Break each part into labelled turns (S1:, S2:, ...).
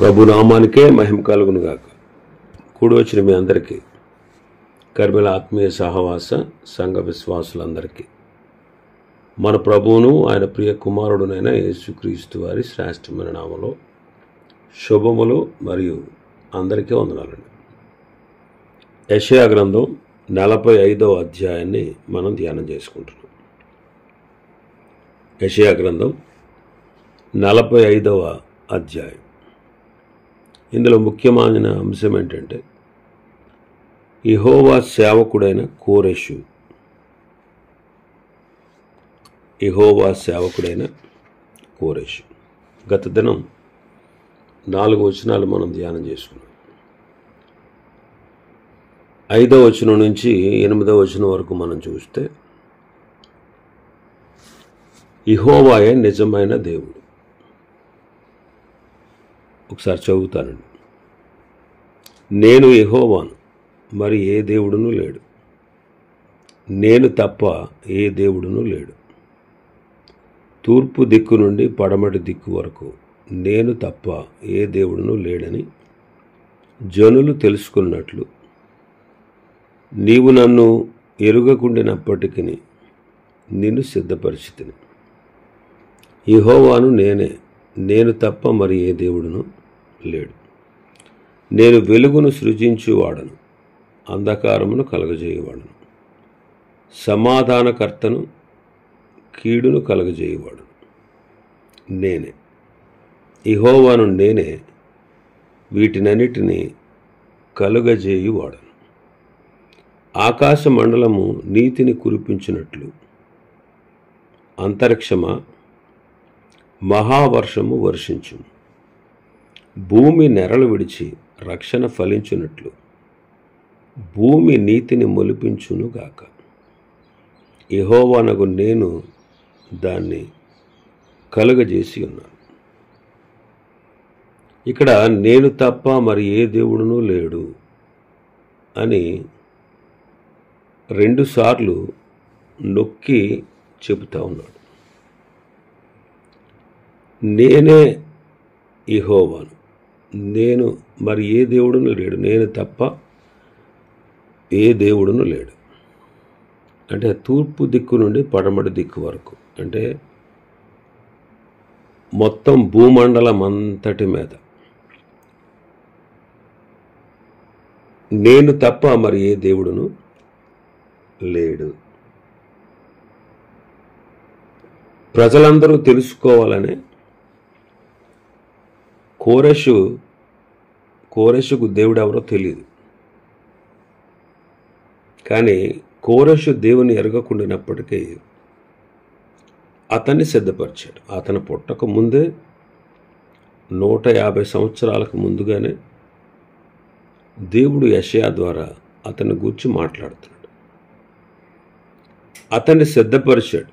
S1: ప్రభు నామానికే మహిమ కలుగును గాక. కూడి వచ్చిన మీ అందరికీ, కర్మల ఆత్మీయ సహవాస సంఘ విశ్వాసులందరికీ మన ప్రభువును ఆయన ప్రియ కుమారుడునైన యేసుక్రీస్తు వారి శ్రేష్టమైన నామములో శుభములు మరియు అందరికీ వందనాలండి. యెషయా గ్రంథం 45వ అధ్యాయాన్ని మనం ధ్యానం చేసుకుంటున్నాం. యెషయా గ్రంథం 45వ అధ్యాయం. ఇందులో ముఖ్యమైన అంశం ఏంటంటే, యెహోవా సేవకుడైన కోరెషు. యెహోవా సేవకుడైన కోరెషు. గత దినం 4 వచనాలు మనం ధ్యానం చేసుకున్నాం. 5వ వచనం నుంచి 8వ వచనం వరకు మనం చూస్తే, యెహోవాయే నిజమైన దేవుడు. ఒకసారి చదువుతానండి. నేను యెహోవాను, మరి ఏ దేవుడును లేడు. నేను తప్ప ఏ దేవుడును లేడు. తూర్పు దిక్కు నుండి పడమటి దిక్కు వరకు నేను తప్ప ఏ దేవుడును లేడని జనులు తెలుసుకున్నట్లు నీవు నన్ను ఎరుగకుండినప్పటికీ నిన్ను సిద్ధపరిచితిని. యెహోవాను నేనే, నేను తప్ప మరి ఏ దేవుడును లేడు. నేను వెలుగును సృజించువాడను, అంధకారమును కలగజేయువాడను, సమాధానకర్తను, కీడును కలగజేయువాడను నేనే. యెహోవాను నేనే, వీటినన్నిటినీ కలుగజేయువాడను. ఆకాశ మండలము నీతిని కురిపించినట్లు అంతరిక్షమా మహావర్షము వర్షించును. భూమి నెరలు విడిచి రక్షణ ఫలించున్నట్లు భూమి నీతిని మొలిపించునుగాక. యెహోవానగు నేను దాన్ని కలుగజేసి ఉన్నాను. ఇక్కడ నేను తప్ప మరి ఏ దేవుడునూ లేడు అని 2 సార్లు నొక్కి చెబుతా ఉన్నాడు. నేనే యెహోవాను, నేను మరి ఏ దేవుడును లేడు. నేను తప్ప ఏ దేవుడును లేడు. అంటే తూర్పు దిక్కు నుండి పడమటి దిక్కు వరకు, అంటే మొత్తం భూమండలం అంతటి మీద నేను తప్ప మరి ఏ దేవుడును లేడు. ప్రజలందరూ తెలుసుకోవాలనే కోరెషుకు దేవుడు ఎవరో తెలియదు. కానీ కోరెషు దేవుని ఎరగకుండినప్పటికీ అతన్ని సిద్ధపరిచాడు. అతను పుట్టక ముందే 150 సంవత్సరాలకు ముందుగానే దేవుడు యెషయా ద్వారా అతన్ని గూర్చి మాట్లాడుతున్నాడు. అతన్ని సిద్ధపరిచాడు.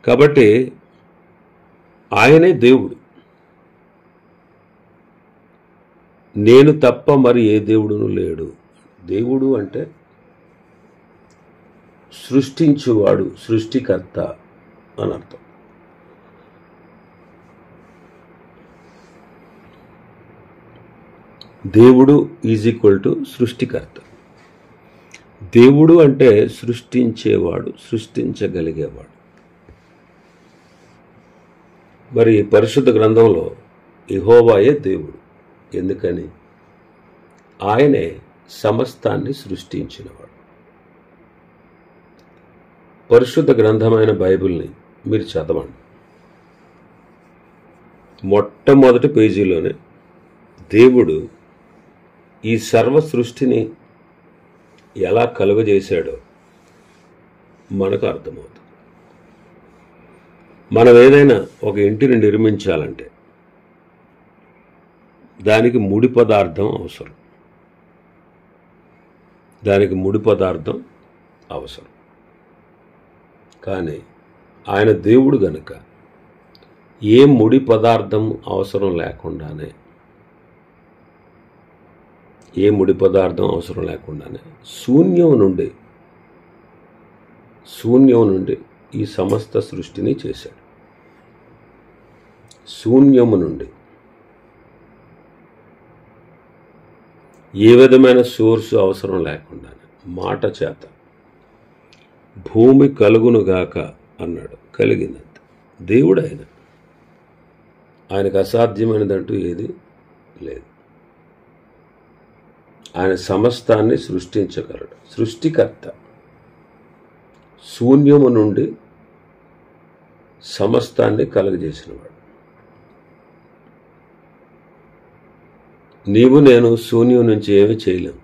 S1: కాబట్టి ఆయనే దేవుడు. నేను తప్ప మరి ఏ దేవుడును లేడు. దేవుడు అంటే సృష్టించువాడు, సృష్టికర్త అని అర్థం. దేవుడు ఈజ్ ఈక్వల్ టు సృష్టికర్త. దేవుడు అంటే సృష్టించేవాడు, సృష్టించగలిగేవాడు. మరి పరిశుద్ధ గ్రంథంలో యెహోవాయే దేవుడు. ఎందుకని? ఆయనే సమస్తాన్ని సృష్టించినవాడు. పరిశుద్ధ గ్రంథమైన బైబిల్ని మీరు చదవండి. మొట్టమొదటి పేజీలోనే దేవుడు ఈ సర్వ సృష్టిని ఎలా కలుగజేశాడో మనకు అర్థమవుతుంది. మనం ఏదైనా ఒక ఇంటిని నిర్మించాలంటే దానికి ముడి పదార్థం అవసరం. కానీ ఆయన దేవుడు గనుక ఏ ముడి పదార్థం అవసరం లేకుండానే శూన్యం నుండి ఈ సమస్త సృష్టిని చేశాడు. శూన్యము నుండి, ఏ విధమైన సోర్సు అవసరం లేకుండా మాట చేత భూమి కలుగునుగాక అన్నాడు. కలిగిందంత. దేవుడు ఆయనకు అసాధ్యమైనదంటూ ఏది లేదు. ఆయన సమస్తాన్ని సృష్టించగలడు. సృష్టికర్త. శూన్యము నుండి సమస్తాన్ని కలుగజేసినవాడు. నీవు నేను శూన్యం నుంచి ఏమి చేయలేం.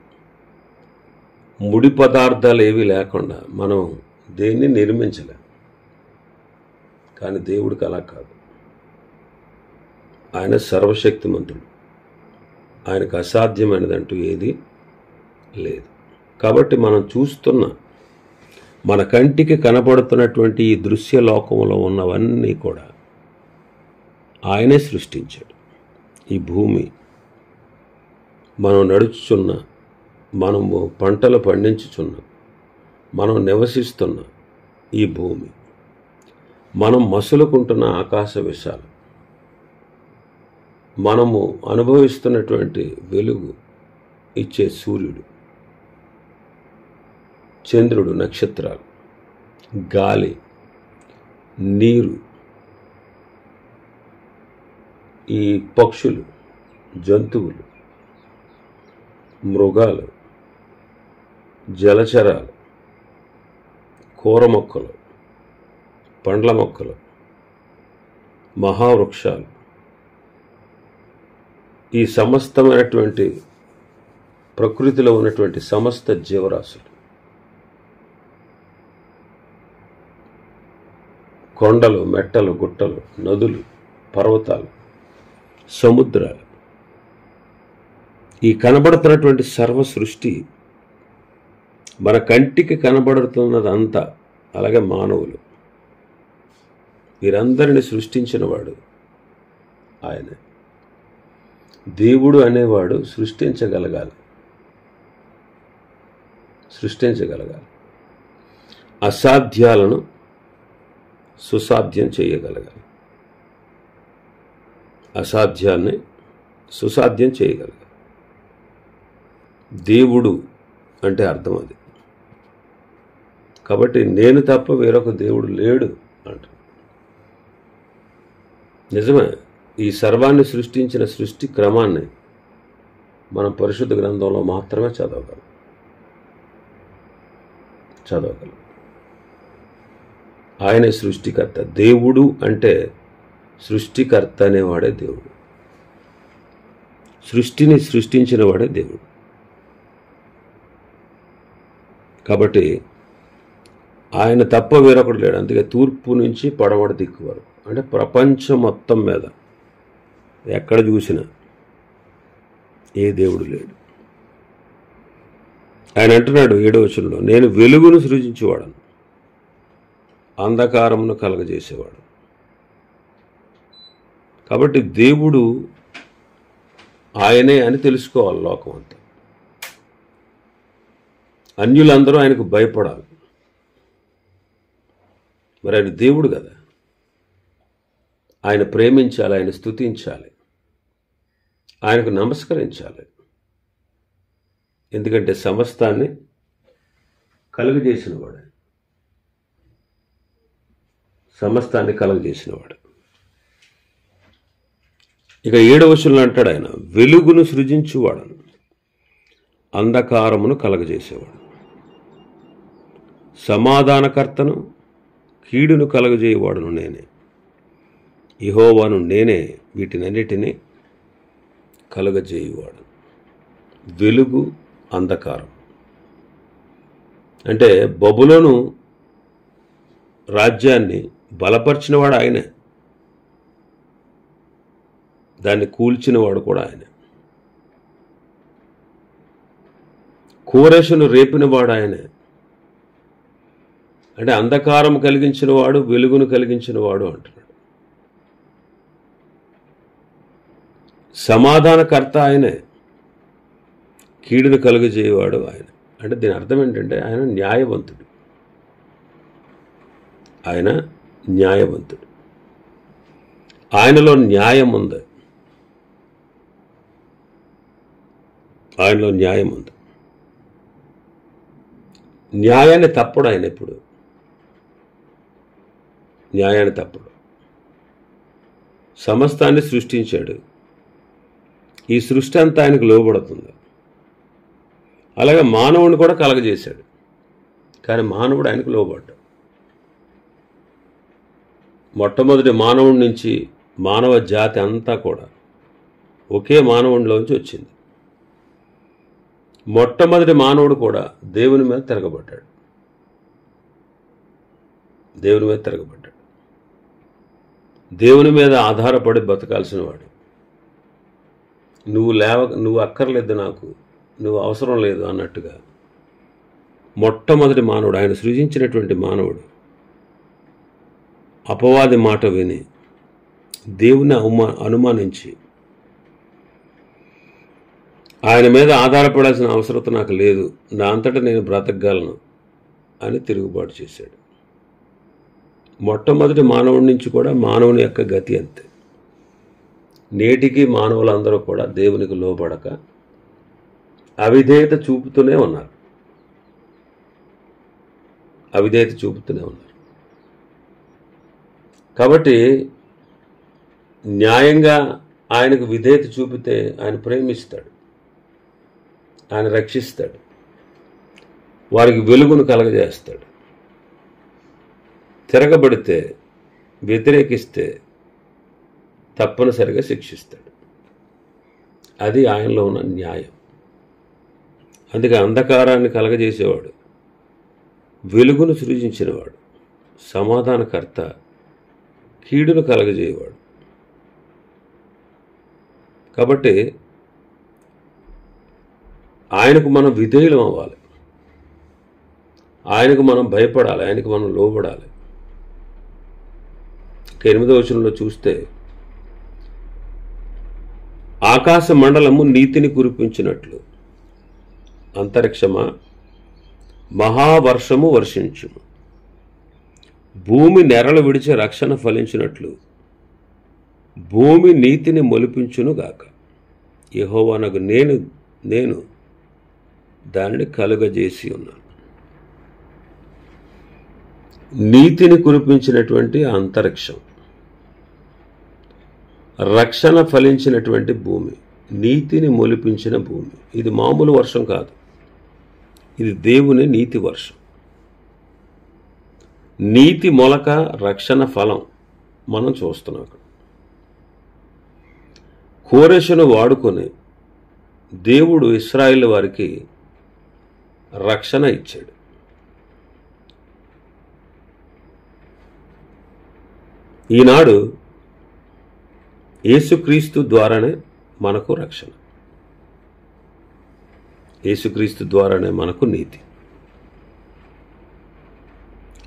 S1: ముడి పదార్థాలు ఏవి లేకుండా మనం దేన్ని నిర్మించలేం. కానీ దేవుడికి అలా కాదు. ఆయన సర్వశక్తిమంతుడు. ఆయనకు అసాధ్యమైనదంటూ ఏది లేదు. కాబట్టి మనం చూస్తున్న, మన కంటికి కనపడుతున్నటువంటి ఈ దృశ్య లోకంలో ఉన్నవన్నీ కూడా ఆయనే సృష్టించాడు. ఈ భూమి, మనం నడుచుచున్న, మనము పంటలు పండించుచున్న, మనం నివసిస్తున్న ఈ భూమి, మనం మసులుకుంటున్న ఆకాశ విశాలం, మనము అనుభవిస్తున్నటువంటి వెలుగు ఇచ్చే సూర్యుడు, చంద్రుడు, నక్షత్రాలు, గాలి, నీరు, ఈ పక్షులు, జంతువులు, మృగాలు, జలచరాలు, కూర మొక్కలు, పండ్ల మొక్కలు, మహావృక్షాలు, ఈ సమస్తమైనటువంటి ప్రకృతిలో ఉన్నటువంటి సమస్త జీవరాశులు, కొండలు, మెట్టలు, గుట్టలు, నదులు, పర్వతాలు, సముద్రాలు, ఈ కనబడుతున్నటువంటి సర్వ సృష్టి, మన కంటికి కనబడుతున్నదంతా, అలాగే మానవులు, వీరందరిని సృష్టించినవాడు ఆయనే. దేవుడు అనేవాడు సృష్టించగలగాలి. అసాధ్యాలను సుసాధ్యం చేయగలగాలి. అసాధ్యాన్ని సుసాధ్యం చేయగలగాలి. దేవుడు అంటే అర్థం అది. కాబట్టి నేను తప్ప వేరొక దేవుడు లేడు అంట. నిజమే. ఈ సర్వాన్ని సృష్టించిన సృష్టి క్రమాన్ని మనం పరిశుద్ధ గ్రంథంలో మాత్రమే చదవగలం. ఆయనే సృష్టికర్త. దేవుడు అంటే సృష్టికర్త అనేవాడే దేవుడు. సృష్టిని సృష్టించిన వాడే దేవుడు. కాబట్టి ఆయన తప్ప వేరొకడు లేడు. అందుకే తూర్పు నుంచి పడమటి దిక్కు వరకు, అంటే ప్రపంచం మొత్తం మీద ఎక్కడ చూసినా ఏ దేవుడు లేడు. ఆయన అంటున్నాడు 7వ వచనంలో, నేను వెలుగును సృజించేవాడను, అంధకారమును కలగజేసేవాడు. కాబట్టి దేవుడు ఆయనే అని తెలుసుకోవాలి లోకం అంతా. అన్యులందరూ ఆయనకు భయపడాలి. మరి ఆయన దేవుడు కదా. ఆయన ప్రేమించాలి, ఆయన స్తుతించాలి, ఆయనకు నమస్కరించాలి. ఎందుకంటే సమస్తాన్ని కలుగజేసినవాడు. ఇక 7వ వచనంలో అంటాడు ఆయన, వెలుగును సృజించువాడను, అంధకారమును కలగజేసేవాడు, సమాధానకర్తను, కీడును కలగజేయవాడును నేనే, యెహోవాను నేనే, వీటినన్నిటినీ కలుగజేయువాడు. వెలుగు, అంధకారం అంటే బబులోను రాజ్యాన్ని బలపరిచినవాడు ఆయనే, దాన్ని కూల్చినవాడు కూడా ఆయనే. కోరెషును రేపినవాడు ఆయనే. అంటే అంధకారం కలిగించినవాడు, వెలుగును కలిగించినవాడు అంటున్నాడు. సమాధానకర్త ఆయనే, కీడును కలుగజేయవాడు ఆయన. అంటే దీని అర్థం ఏంటంటే ఆయన న్యాయవంతుడు. ఆయనలో న్యాయం ఉంది. ఆయనలో న్యాయం ఉంది. న్యాయాన్ని తప్పడు ఆయన ఎప్పుడు. న్యాయాన్ని తప్పడు. సమస్తాన్ని సృష్టించాడు. ఈ సృష్టి అంతా ఆయనకు లోబడుతుంది. అలాగే మానవుని కూడా కలగజేశాడు. కానీ మానవుడు ఆయనకు లోబడ్డాడు. మొట్టమొదటి మానవుడి నుంచి మానవ జాతి అంతా కూడా ఒకే మానవుడిలోంచి వచ్చింది. మొట్టమొదటి మానవుడు కూడా దేవుని మీద తిరగబడ్డాడు. దేవుని మీద తిరగబడ్డాడు. దేవుని మీద ఆధారపడి బతకాల్సిన వాడు. నువ్వు అక్కర్లేదు, నాకు నువ్వు అవసరం లేదు అన్నట్టుగా మొట్టమొదటి మానవుడు, ఆయన సృజించినటువంటి మానవుడు అపవాది మాట విని దేవుని అనుమానించి ఆయన మీద ఆధారపడాల్సిన అవసరత నాకు లేదు, నా అంతటా నేను బ్రతకగలను అని తిరుగుబాటు చేశాడు. మొట్టమొదటి మానవుడి నుంచి కూడా మానవుని యొక్క గతి అంతే. నేటికి మానవులందరూ కూడా దేవునికి లోబడక అవిధేయత చూపుతూనే ఉన్నారు. అవిధేయత చూపుతూనే ఉన్నారు. కాబట్టి న్యాయంగా ఆయనకు విధేయత చూపితే ఆయన ప్రేమిస్తాడు, ఆయన రక్షిస్తాడు, వారికి వెలుగును కలగజేస్తాడు. తిరగబడితే, వ్యతిరేకిస్తే తప్పనిసరిగా శిక్షిస్తాడు. అది ఆయనలో ఉన్న న్యాయం. అందుకే అంధకారాన్ని కలగజేసేవాడు, వెలుగును సృజించినవాడు, సమాధానకర్త, కీడును కలగజేయవాడు. కాబట్టి ఆయనకు మనం విధేయులం అవ్వాలి. ఆయనకు మనం భయపడాలి, ఆయనకు మనం లోబడాలి. 8వ వచనంలో చూస్తే, ఆకాశ మండలము నీతిని కురిపించినట్లు అంతరిక్షమా మహావర్షము వర్షించుము, భూమి నెరలు విడిచి రక్షణ ఫలించినట్లు భూమి నీతిని మొలిపించునుగాక. యెహోవానగు నేను దానిని కలుగజేసి ఉన్నాను. నీతిని కురిపించినటువంటి అంతరిక్షం, రక్షణ ఫలించినటువంటి భూమి, నీతిని మొలిపించిన భూమి. ఇది మామూలు వర్షం కాదు, ఇది దేవుని నీతి వర్షం. నీతి మొలక, రక్షణ ఫలం మనం చూస్తున్నాం. కోరెషును వాడుకొని దేవుడు ఇశ్రాయేలు వారికి రక్షణ ఇచ్చాడు. ఈనాడు యేసుక్రీస్తు ద్వారానే మనకు రక్షణ, యేసుక్రీస్తు ద్వారానే మనకు నీతి,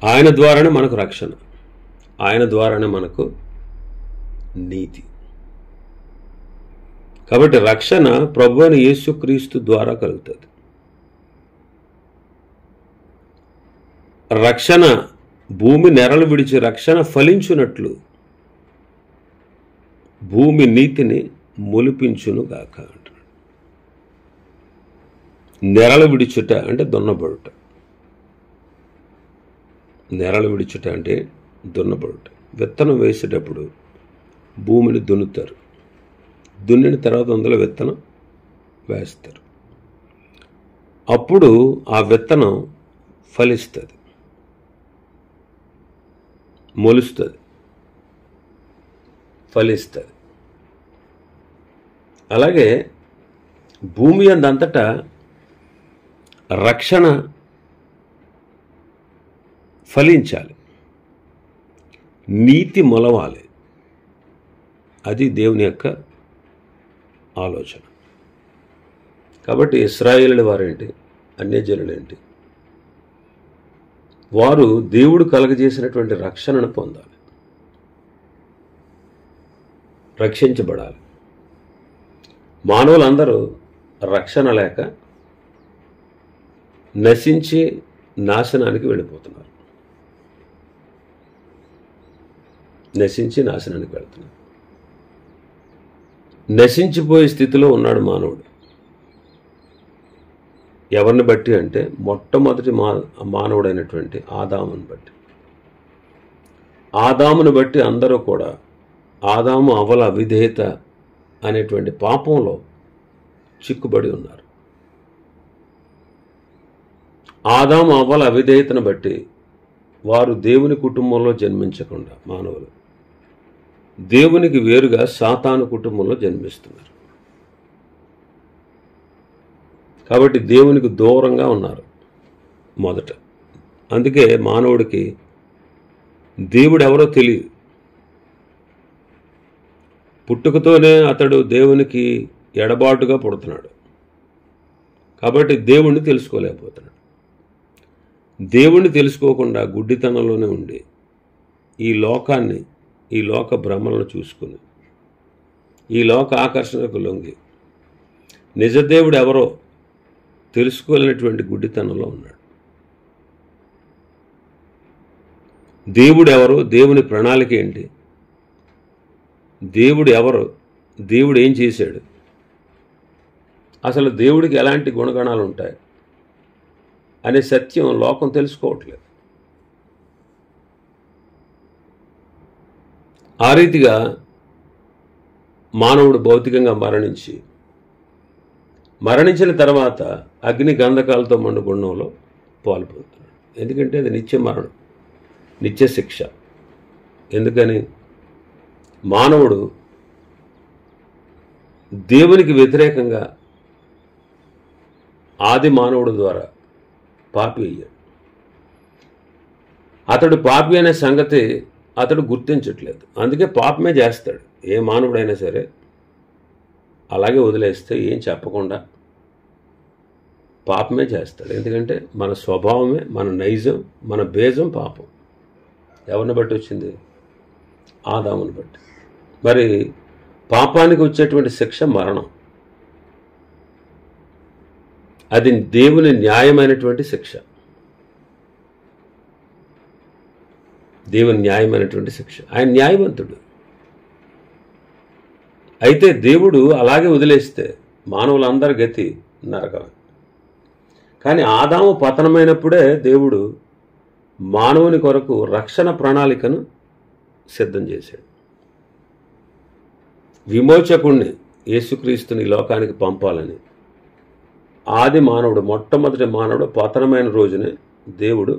S1: ఆయన ద్వారానే మనకు రక్షణ, ఆయన ద్వారానే మనకు నీతి. కాబట్టి రక్షణ ప్రభువైన యేసుక్రీస్తు ద్వారా కలుగుతుంది. రక్షణ భూమి నెరలు విడిచి రక్షణ ఫలించున్నట్లు భూమి నీతిని మొలిపించునుగాక అంటున్నాడు. నెరలు విడిచుట అంటే దున్నబడుట. నెరలు విడిచుట అంటే దున్నబడుట. విత్తనం వేసేటప్పుడు భూమిని దున్నుతారు, దున్నిన తర్వాత అందులో విత్తనం వేస్తారు. అప్పుడు ఆ విత్తనం ఫలిస్తుంది, మొలుస్తుంది, ఫలిస్తుంది. అలాగే భూమి అందంతటా రక్షణ ఫలించాలి, నీతి మొలవాలి. అది దేవుని యొక్క ఆలోచన. కాబట్టి ఇశ్రాయేలు వారేంటి, అన్యజనులేంటి, వారు దేవుడు కలగజేసినటువంటి రక్షణను పొందాలి, రక్షించబడాలి. మానవులందరూ రక్షణ లేక నశించి నాశనానికి వెళ్ళిపోతున్నారు, నశించి నాశనానికి వెళుతున్నారు. నశించిపోయే స్థితిలో ఉన్నాడు మానవుడు. ఎవరిని బట్టి అంటే మొట్టమొదటి మానవుడైనటువంటి ఆదాముని బట్టి. ఆదామును బట్టి అందరూ కూడా ఆదాము అవల అవిధేయత అనేటువంటి పాపంలో చిక్కుబడి ఉన్నారు. ఆదాము అవల అవిధేయతను బట్టి వారు దేవుని కుటుంబంలో జన్మించకుండా మానవులు దేవునికి వేరుగా సాతాను కుటుంబంలో జన్మిస్తున్నారు. కాబట్టి దేవునికి దూరంగా ఉన్నారు మొదట. అందుకే మానవుడికి దేవుడు ఎవరో తెలియదు. పుట్టుకతోనే అతడు దేవునికి ఎడబాటుగా పుడుతున్నాడు. కాబట్టి దేవుణ్ణి తెలుసుకోలేకపోతున్నాడు. దేవుణ్ణి తెలుసుకోకుండా గుడ్డితనంలోనే ఉండి ఈ లోకాన్ని, ఈ లోక భ్రమలను చూసుకుని, ఈ లోక ఆకర్షణకు లొంగి నిజదేవుడు ఎవరో తెలుసుకోలేనటువంటి గుడ్డితనంలో ఉన్నాడు. దేవుడు ఎవరు, దేవుని ప్రణాళిక ఏంటి, దేవుడు ఎవరు, దేవుడు ఏం చేశాడు, అసలు దేవుడికి ఎలాంటి గుణగణాలు ఉంటాయి అనే సత్యం లోకం తెలుసుకోవట్లేదు. ఆ రీతిగా మానవుడు భౌతికంగా మరణించిన తర్వాత అగ్ని గంధకాలతో మండుగుండంలో పాల్పొందుతున్నాడు. ఎందుకంటే అది నిత్య మరణం, నిత్య శిక్ష. ఎందుకని? మానవుడు దేవునికి వ్యతిరేకంగా ఆది మానవుడు ద్వారా పాపి అయ్యాడు. అతడు పాపి అనే సంగతి అతడు గుర్తించట్లేదు. అందుకే పాపమే చేస్తాడు. ఏ మానవుడైనా సరే అలాగే వదిలేస్తే ఏం చెప్పకుండా పాపమే చేస్తాడు. ఎందుకంటే మన స్వభావమే, మన నైజం, మన బేజం పాపం. ఎవరిని బట్టి వచ్చింది? ఆదాముని బట్టి. మరి పాపానికి వచ్చేటువంటి శిక్ష మరణం. అది దేవుని న్యాయమైనటువంటి శిక్ష. దేవుని న్యాయమైనటువంటి శిక్ష. ఆయన న్యాయవంతుడు. అయితే దేవుడు అలాగే వదిలేస్తే మానవులందరి గతి నరకం. కానీ ఆదాము పతనమైనప్పుడే దేవుడు మానవుని కొరకు రక్షణ ప్రణాళికను సిద్ధం చేశాడు. విమోచకుణ్ణి యేసుక్రీస్తుని లోకానికి పంపాలని ఆది మానవుడు, మొట్టమొదటి మానవుడు పతనమైన రోజునే దేవుడు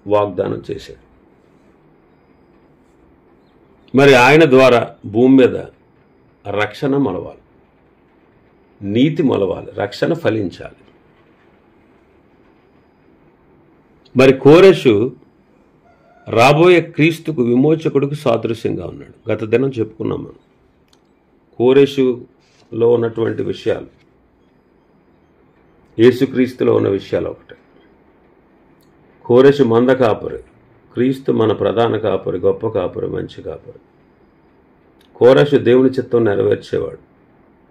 S1: వాగ్దానం చేశాడు. మరి ఆయన ద్వారా భూమి మీద రక్షణ మొలవాలి, నీతి మొలవాలి, రక్షణ ఫలించాలి. మరి కోరెషు రాబోయే క్రీస్తుకు విమోచకుడికి సాదృశ్యంగా ఉన్నాడు. గత దినం చెప్పుకున్నాం మనం. కోరెషులో ఉన్నటువంటి విషయాలు, యేసుక్రీస్తులో ఉన్న విషయాలు ఒకటే. కోరెషు మంద కాపరి, క్రీస్తు మన ప్రధాన కాపరి, గొప్ప కాపరి, మంచి కాపరి. కోరెషు దేవుని చిత్తం నెరవేర్చేవాడు,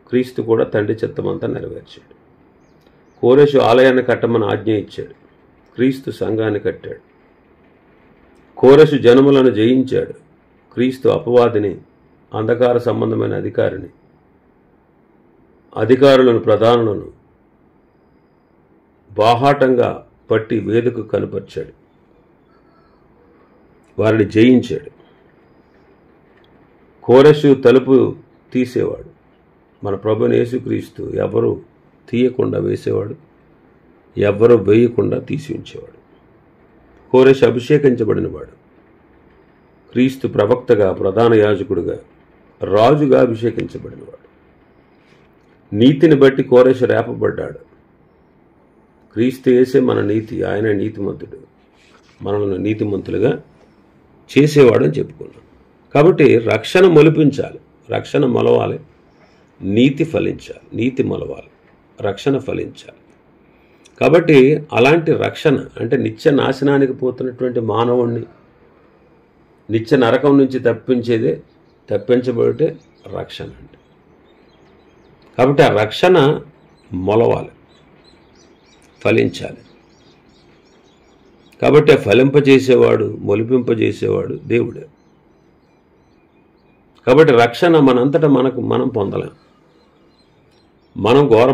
S1: క్రీస్తు కూడా తండ్రి చిత్తం అంతా నెరవేర్చాడు. కోరెషు ఆలయాన్ని కట్టమని ఆజ్ఞ ఇచ్చాడు, క్రీస్తు సంఘాన్ని కట్టాడు. కోరెషు జనములను జయించాడు, క్రీస్తు అపవాదిని, అంధకార సంబంధమైన అధికారులను, ప్రధానులను బాహాటంగా పట్టి వేదిక కనుపర్చాడు, వారిని జయించాడు. కోరెషు తలుపు తీసేవాడు, మన ప్రభువైన యేసుక్రీస్తు ఎవరు తీయకుండా వేసేవాడు, ఎవ్వరూ వేయకుండా తీసి ఉంచేవాడు. కోరెషు అభిషేకించబడినవాడు, క్రీస్తు ప్రవక్తగా, ప్రధాన యాజకుడిగా, రాజుగా అభిషేకించబడినవాడు. నీతిని బట్టి కోరెషు రేపబడ్డాడు. క్రీస్తు యేసే మన నీతి, ఆయన నీతిమంతుడు, మనల్ని నీతిమంతులుగా చేసేవాడని చెప్పుకున్నాం. కాబట్టి రక్షణ మొలిపించాలి, రక్షణ మొలవాలి, నీతి ఫలించాలి, నీతి మొలవాలి, రక్షణ ఫలించాలి. కాబట్టి అలాంటి రక్షణ అంటే నిత్య నాశనానికి పోతున్నటువంటి మానవుణ్ణి నిత్య నరకం నుంచి తప్పించబడితే రక్షణ అంటే. కాబట్టి ఆ రక్షణ మొలవాలి, ఫలించాలి. కాబట్టి ఆ ఫలింపజేసేవాడు, మొలిపింపజేసేవాడు దేవుడే. కాబట్టి రక్షణ మనంతటా మనం పొందలేం. మనం ఘోర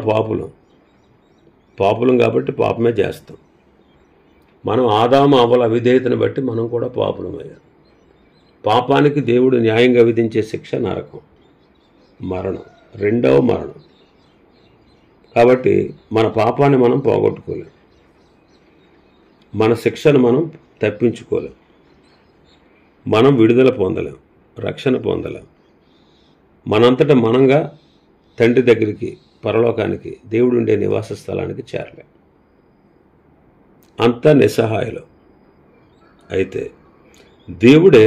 S1: పాపులం కాబట్టి పాపమే చేస్తాం. మనం ఆదాము అవ్వల అవిధేయతను బట్టి మనం కూడా పాపులమయ్యాం. పాపానికి దేవుడు న్యాయంగా విధించే శిక్ష నరకం, మరణం, రెండవ మరణం. కాబట్టి మన పాపాన్ని మనం పోగొట్టుకోలేం, మన శిక్షను మనం తప్పించుకోలేం, మనం విడుదల పొందలేం, రక్షణ పొందలేం. మనంతటా మనంగా తండ్రి దగ్గరికి, పరలోకానికి, దేవుడు ఉండే నివాస స్థలానికి చేరలేం. అంతా నిస్సహాయలో. అయితే దేవుడే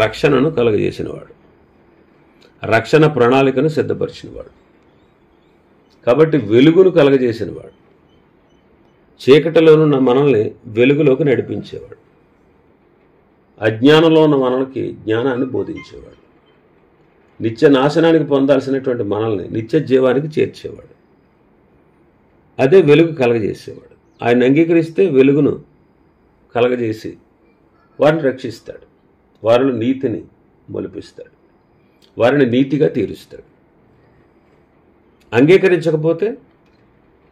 S1: రక్షణను కలుగజేసినవాడు, రక్షణ ప్రణాళికను సిద్ధపరిచినవాడు. కాబట్టి వెలుగును కలుగజేసినవాడు, చీకటిలోనున్న మనల్ని వెలుగులోకి నడిపించేవాడు, అజ్ఞానంలో ఉన్న మనల్కి జ్ఞానాన్ని బోధించేవాడు, నిత్య నాశనానికి పొందాల్సినటువంటి మనల్ని నిత్య జీవానికి చేర్చేవాడు. అదే వెలుగు కలగజేసేవాడు. ఆయన అంగీకరిస్తే వెలుగును కలగజేసి వారిని రక్షిస్తాడు, వారిలో నీతిని మొలిపిస్తాడు, వారిని నీతిగా తీరుస్తాడు. అంగీకరించకపోతే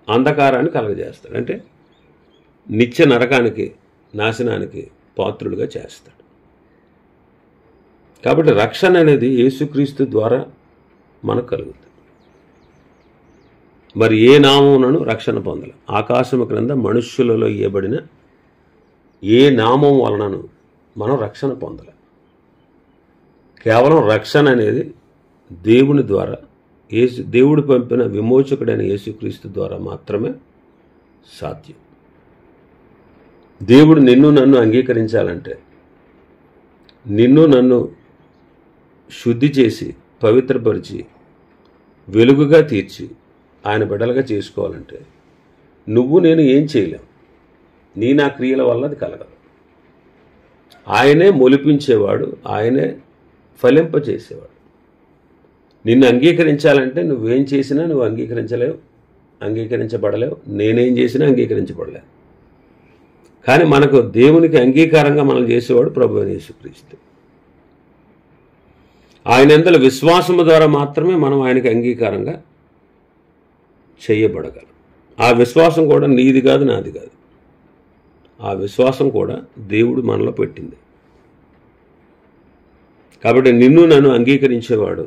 S1: అంధకారాన్ని కలగజేస్తాడు, అంటే నిత్య నరకానికి, నాశనానికి పాత్రులుగా చేస్తాడు. కాబట్టి రక్షణ అనేది యేసుక్రీస్తు ద్వారా మనకు కలుగుతుంది. మరి ఏ నామమునను రక్షణ పొందలే. ఆకాశము క్రింద మనుష్యులలో ఇవ్వబడిన ఏ నామం వలనను మనం రక్షణ పొందలే. కేవలం రక్షణ అనేది దేవుని ద్వారా, దేవుడు పంపిన విమోచకుడైన యేసుక్రీస్తు ద్వారా మాత్రమే సాధ్యం. దేవుడు నిన్ను నన్ను అంగీకరించాలంటే, నిన్ను నన్ను శుద్ధి చేసి, పవిత్రపరిచి, వెలుగుగా తీర్చి ఆయన బిడ్డలుగా చేసుకోవాలంటే నువ్వు నేను ఏం చేయలేం. నా క్రియల వల్ల అది కలగదు. ఆయనే మొలిపించేవాడు, ఆయనే ఫలింపచేసేవాడు. నిన్ను అంగీకరించాలంటే నువ్వేం చేసినా నువ్వు అంగీకరించబడలేవు. నేనేం చేసినా అంగీకరించబడలేవు. కానీ మనకు దేవునికి అంగీకారంగా మనం చేసేవాడు ప్రభువైన యేసుక్రీస్తు. ఆయన యందలి విశ్వాసము ద్వారా మాత్రమే మనం ఆయనకి అంగీకారంగా చేయబడగలం. ఆ విశ్వాసం కూడా నీది కాదు, నాది కాదు. ఆ విశ్వాసం కూడా దేవుడు మనలో పెట్టింది. కాబట్టి నిన్ను నన్ను అంగీకరించేవాడు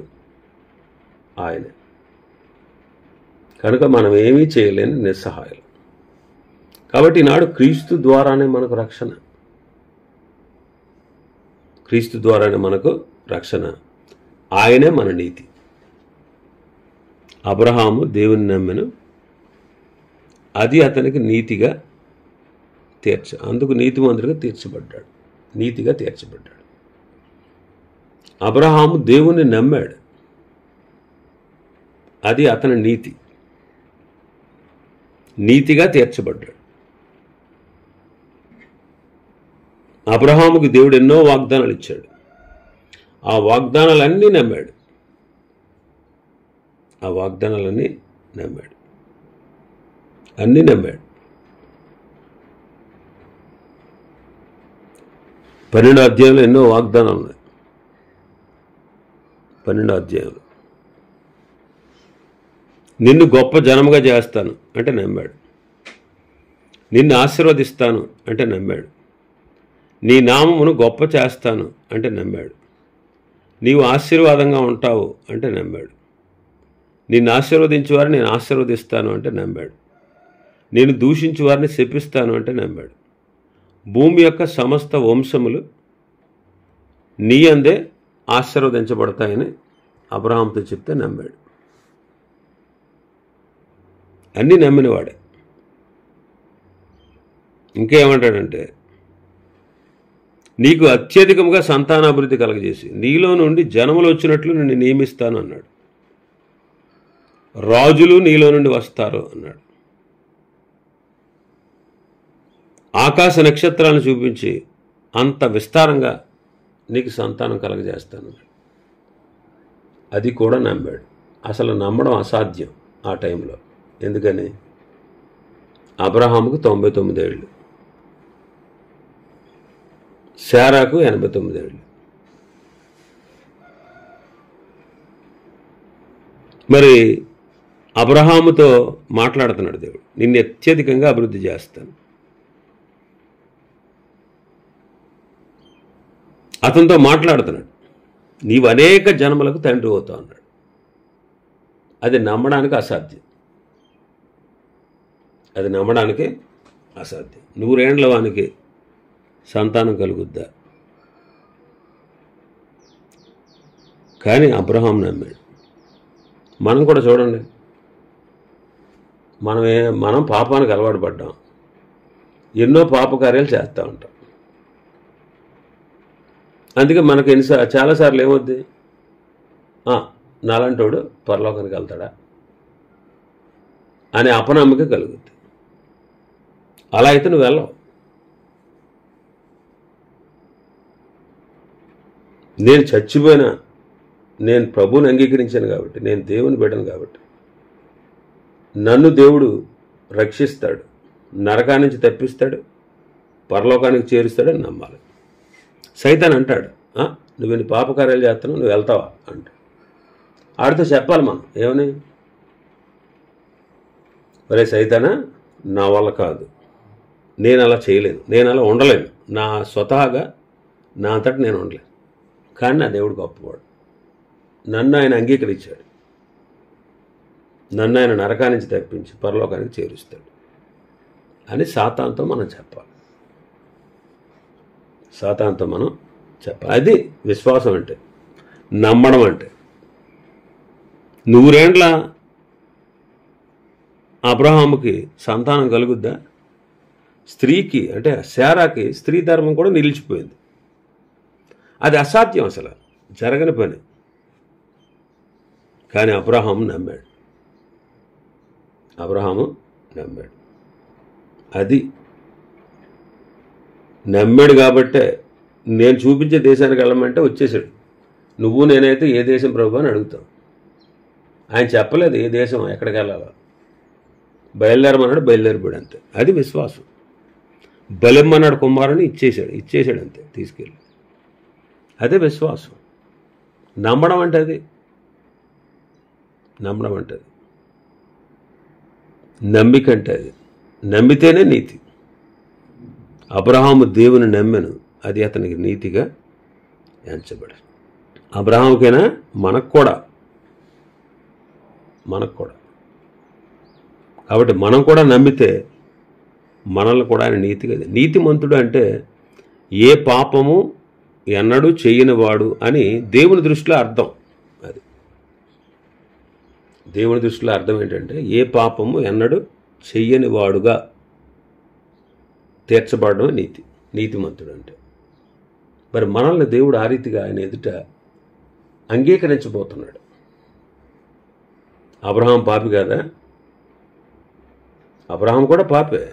S1: ఆయనే. కనుక మనం ఏమీ చేయలేని నిస్సహాయాలు. కాబట్టి ఈనాడు క్రీస్తు ద్వారానే మనకు రక్షణ, క్రీస్తు ద్వారానే మనకు రక్షణ. ఆయనే మన నీతి. అబ్రహాము దేవుని నమ్మెను, అది అతనికి నీతిగా అందుకు నీతిమంతుడిగా తీర్చబడ్డాడు, నీతిగా తీర్చబడ్డాడు. అబ్రహాము దేవుని నమ్మాడు, అది అతని నీతిగా తీర్చబడ్డాడు. అబ్రహాముకి దేవుడు ఎన్నో వాగ్దానాలు ఇచ్చాడు. ఆ వాగ్దానాలన్నీ నమ్మాడు, అన్నీ నమ్మాడు. 12వ అధ్యాయంలో ఎన్నో వాగ్దానాలు ఉన్నాయి. 12వ అధ్యాయంలో నిన్ను గొప్ప జనముగా చేస్తాను అంటే నమ్మాడు, నిన్ను ఆశీర్వదిస్తాను అంటే నమ్మాడు, నీ నామమును గొప్ప చేస్తాను అంటే నమ్మాడు, నీవు ఆశీర్వాదంగా ఉంటావు అంటే నమ్మాడు, నిన్ను ఆశీర్వదించేవారు నేను ఆశీర్వదిస్తాను అంటే నమ్మాడు, నేను దూషించేవారిని శపిస్తాను అంటే నమ్మాడు, భూమి యొక్క సమస్త వంశములు నీ అందే ఆశీర్వదించబడతాయని అబ్రహాముతో చెప్తే నమ్మాడు. అన్నీ నమ్మినవాడే. ఇంకేమంటాడంటే, నీకు అత్యధికంగా సంతానాభివృద్ధి కలగజేసి నీలో నుండి జనములు వచ్చినట్లు నిన్ను నియమిస్తాను అన్నాడు, రాజులు నీలో నుండి వస్తారు అన్నాడు, ఆకాశ నక్షత్రాలను చూపించి అంత విస్తారంగా నీకు సంతానం కలగజేస్తాను. అది కూడా నమ్మాడు. అసలు నమ్మడం అసాధ్యం ఆ టైంలో. ఎందుకని? అబ్రహాముకు 99 ఏళ్ళు, శారాకు 89 ఏళ్ళు. మరి అబ్రహాముతో మాట్లాడుతున్నాడు దేవుడు, నిన్ను అత్యధికంగా అభివృద్ధి చేస్తాను. అతనితో మాట్లాడుతున్నాడు, నీవు అనేక జన్మలకు తండ్రి అవుతావు అన్నాడు. అది నమ్మడానికి అసాధ్యం, అది నమ్మడానికి అసాధ్యం. 100 ఏండ్ల వానికి సంతానం కలుగుద్దా? కానీ అబ్రహాం నమ్మాడు. మనం కూడా చూడండి, మనం పాపానికి అలవాటు పడ్డాం, ఎన్నో పాపకార్యాలు చేస్తూ ఉంటాం. అందుకే మనకు చాలాసార్లు ఏమవుద్ది, నాలంటోడు పరలోకానికి వెళ్తాడా అనే అపనమ్మకం కలుగుద్ది. అలా అయితే నువ్వు వెళ్ళవు. నేను చచ్చిపోయినా నేను ప్రభువుని అంగీకరించాను కాబట్టి, నేను దేవుని బిడ్డను కాబట్టి నన్ను దేవుడు రక్షిస్తాడు, నరకా నుంచి తప్పిస్తాడు, పరలోకానికి చేరుస్తాడని నమ్మాలి. సైతాన్ అంటాడు, నువ్వు నీ పాపకార్యాలు చేస్తున్నావు, నువ్వు వెళ్తావా అంట. ఆడితో చెప్పాలి మనం ఏమని, ఒరే సైతానా, నా వల్ల కాదు, నేను అలా చేయలేను, నేను అలా ఉండలేను, నా స్వతహాగా నా అంతటా నేను ఉండలేను. కానీ నా దేవుడు గొప్పవాడు, నన్ను ఆయన అంగీకరించాడు, నన్ను ఆయన నరకా నుంచి తప్పించి పరలోకానికి చేరుస్తాడు అని సాతానుతో మనం చెప్పాలి. సాతానుతో మనం చెప్పాలి. అది విశ్వాసం అంటే, నమ్మడం అంటే. 100 ఏండ్ల అబ్రహాముకి సంతానం కలుగుద్దా? స్త్రీకి అంటే శారాకి స్త్రీ ధర్మం కూడా నిలిచిపోయింది. అది అసాధ్యం, అసలు జరగని పని. కానీ అబ్రహాము నమ్మాడు. అది నమ్మాడు కాబట్టే నేను చూపించే దేశానికి వెళ్ళమంటే వచ్చేసాడు. నువ్వు నేనైతే ఏ దేశం ప్రభు అని అడుగుతాం. ఆయన చెప్పలేదు ఏ దేశం ఎక్కడికి వెళ్ళాలో, బయలుదేరమన్నాడు, బయలుదేరిపోయాడు అంతే. అది విశ్వాసం. బలెమ్మన్నాడు కుమారుని ఇచ్చేసాడు అంతే, తీసుకెళ్ళి. అదే విశ్వాసం. నమ్మడం అంటే అది, నమ్మడం అంటే అది, నమ్మిక అంటే అది. నమ్మితేనే నీతి. అబ్రహాము దేవుని నమ్మెను, అది అతనికి నీతిగా ఎంచబడి. అబ్రహాముకైనా మనకు కూడా. కాబట్టి మనం కూడా నమ్మితే మనల్ని కూడా ఆయన నీతిగా. నీతిమంతుడు అంటే ఏ పాపము ఎన్నడూ చేయనివాడు అని దేవుని దృష్టిలో అర్థం. అది దేవుని దృష్టిలో అర్థం ఏంటంటే, ఏ పాపము ఎన్నడూ చెయ్యనివాడుగా తీర్చబడడం నీతిమంతుడు అంటే. మరి మనల్ని దేవుడు ఆ రీతిగా ఆయన ఎదుట అంగీకరించబోతున్నాడు. అబ్రహాం పాపి కాదా? అబ్రహాం కూడా పాపే,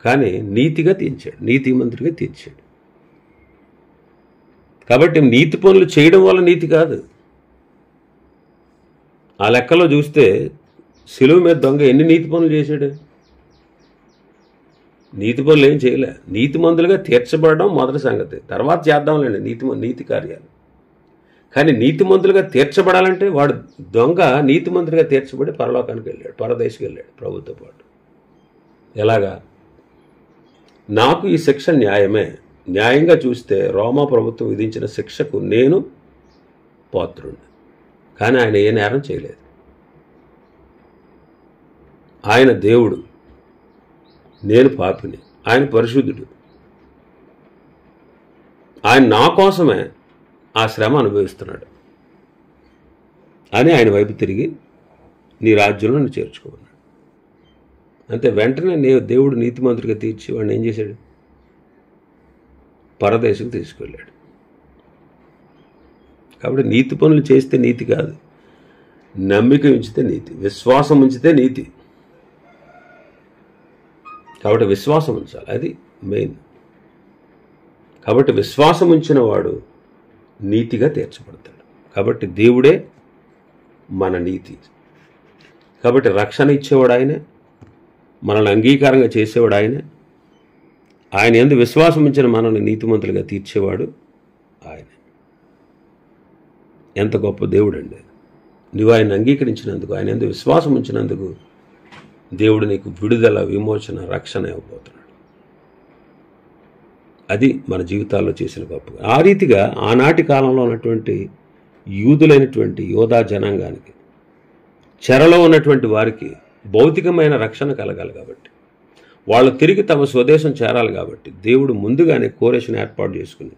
S1: కానీ నీతిగా తీర్చాడు, నీతిమంతుడిగా తీర్చాడు. కాబట్టి నీతి పనులు చేయడం వల్ల నీతి కాదు. ఆ లెక్కలో చూస్తే శిలువ మీద దొంగ ఎన్ని నీతి పనులు చేశాడు? నీతి పనులు ఏం చేయలే. నీతిమంతులుగా తీర్చబడడం మొదటి సంగతి, తర్వాత చేద్దాంలేండి నీతి కార్యాలు. కానీ నీతిమంతులుగా తీర్చబడాలంటే వాడు దొంగ నీతిమంతులుగా తీర్చబడి పరలోకానికి వెళ్ళాడు, పరదేశికి వెళ్ళాడు ప్రభుతో పాటు. ఎలాగా? నాకు ఈ శిక్ష న్యాయమే. న్యాయంగా చూస్తే రోమా ప్రభుత్వం విధించిన శిక్షకు నేను పాత్రుడిని. కానీ ఆయన ఏ నేరం చేయలేదు. ఆయన దేవుడు, నేను పాపిని. ఆయన పరిశుద్ధుడు. ఆయన నా కోసమే ఆ శ్రమ అనుభవిస్తున్నాడు అని ఆయన వైపు తిరిగి నీ రాజ్యంలో నన్ను చేర్చుకోమన్నాడు. అంతే. వెంటనే దేవుడు నీతిమంతుడిగా తీర్చి వాడిని ఏం చేశాడు? పరదేశకు తీసుకెళ్ళాడు. కాబట్టి నీతి పనులు చేస్తే నీతి కాదు, నమ్మిక ఉంచితే నీతి, విశ్వాసం ఉంచితే నీతి. కాబట్టి విశ్వాసం ఉంచాలి, అది మెయిన్. కాబట్టి విశ్వాసం ఉంచిన వాడు నీతిగా తీర్చబడతాడు. కాబట్టి దేవుడే మన నీతి. కాబట్టి రక్షణ ఇచ్చేవాడు ఆయనే, మనల్ని అంగీకారంగా చేసేవాడు ఆయనే, ఆయన యందు విశ్వాసం ఉంచిన మనల్ని నీతిమంతులుగా తీర్చేవాడు ఆయనే. ఎంత గొప్ప దేవుడు అండి. నీవు ఆయన అంగీకరించినందుకు, ఆయన యందు విశ్వాసం ఉంచినందుకు దేవుడు నీకు విడుదల, విమోచన, రక్షణ ఇవ్వబోతున్నాడు. అది మన జీవితాల్లో చేసిన గొప్పగా. ఆ రీతిగా ఆనాటి కాలంలో ఉన్నటువంటి యూదులైనటువంటి యోధా జనాంగానికి, చెరలో ఉన్నటువంటి వారికి భౌతికమైన రక్షణ కలగాలి కాబట్టి, వాళ్ళు తిరిగి తమ స్వదేశం చేరాలి కాబట్టి దేవుడు ముందుగానే కోరెషును ఏర్పాటు చేసుకుని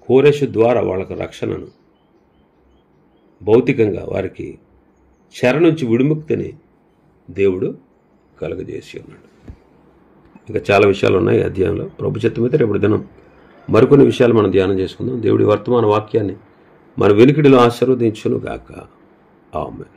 S1: కోరెషు ద్వారా వాళ్ళకు రక్షణను, భౌతికంగా వారికి చెర నుంచి విముక్తిని దేవుడు కలుగజేసి ఉన్నాడు. ఇంకా చాలా విషయాలు ఉన్నాయి అధ్యాయంలో. ప్రభు చిత్తం అయితే రేపు దినం మరికొన్ని విషయాలు మనం ధ్యానం చేసుకుందాం. దేవుడి వర్తమాన వాక్యాన్ని మన వెనుకిడిలో ఆశీర్వదించును గాక. ఆమేన్.